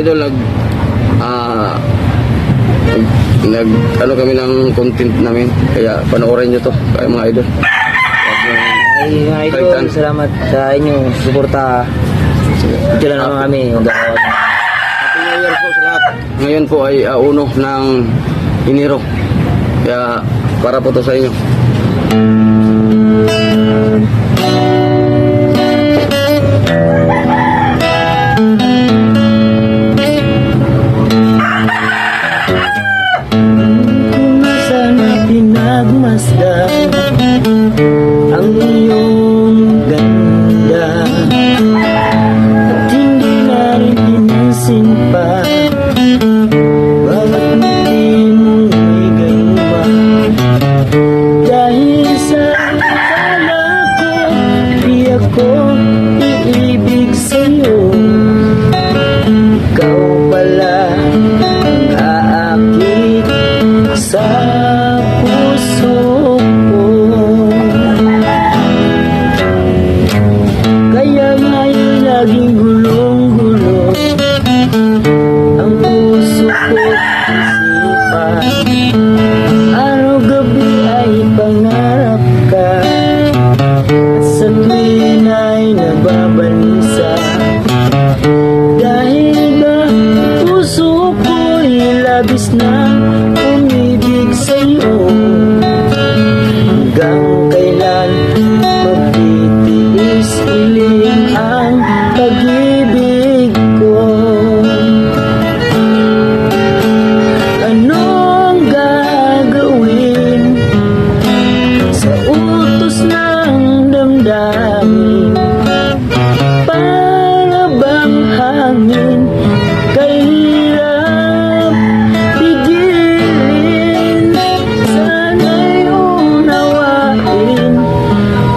idol, ano kami ng content namin. Kaya panoorin nyo to, kaya mga idol. Ay, mga idol, salamat sa inyong suporta. Diyan na naman kami. Happy New Year po sa lahat. Ngayon po ay 1 ng Enero. Kaya para po to sa inyo. Pinagmasdan ang iyong ganda at hindi na rin pinansin pa bawat ngiti mong may gayuma. Dahil sa akala ko di ako iibig sa'yo, ikaw pala ang aakit sa puso ko. Kaya nga'y laging gulong-gulo ang puso ko't isipan. Araw-gabi ay pangarap ka at sa tuwin ay nababalisa. Dahil ba puso ko'y labis na umibig sa'yo, hanggang kailan magtitiis iling ang pag-ibig ko? Anong gagawin sa utos ng damdamin? Para bang hangin kahirap pigilin? Sana'y unawain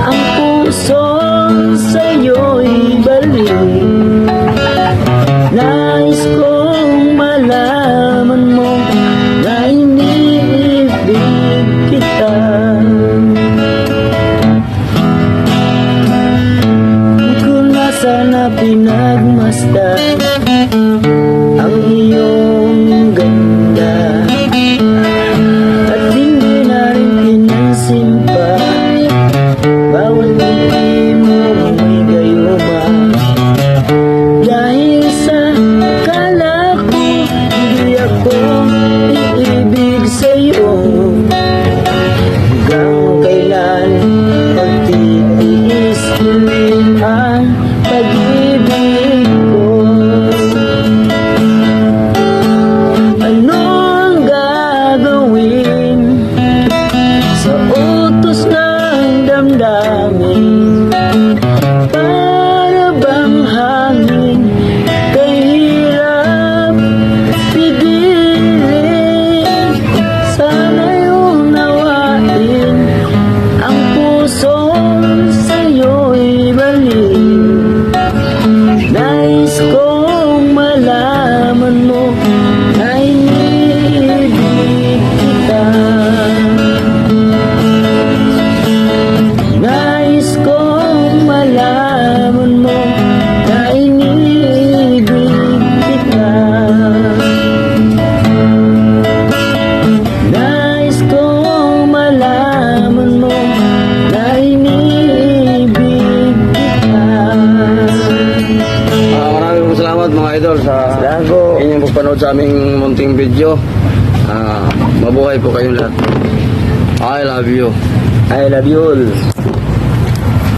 ang puso sa'yo'y balik. Nais kong malaman mo na iniibig kita. Di ko na sana pinagmasdan ang iyong ganda at hindi na rin pinansin pa bawat ngiti mo may gayuma. Dahil sa akala ko di ako iibig sa'yo, hanggang kailan pagtitiis iling ang pag-ibig ko? Anong gagawin sa utos ng damdamin? Para bang hangin kahirap pigilin? Sana'y unawain ang puso sa'yo'y balik. Nais kong malaman mo na iniibig kita. Nais kong malaman mo na iniibig kita. Nais kong malaman mo na iniibig kita. Maraming po salamat mga idol sa inyong pagpanood sa aming munting video. Mabuhay po kayong lahat. I love you. I love you all.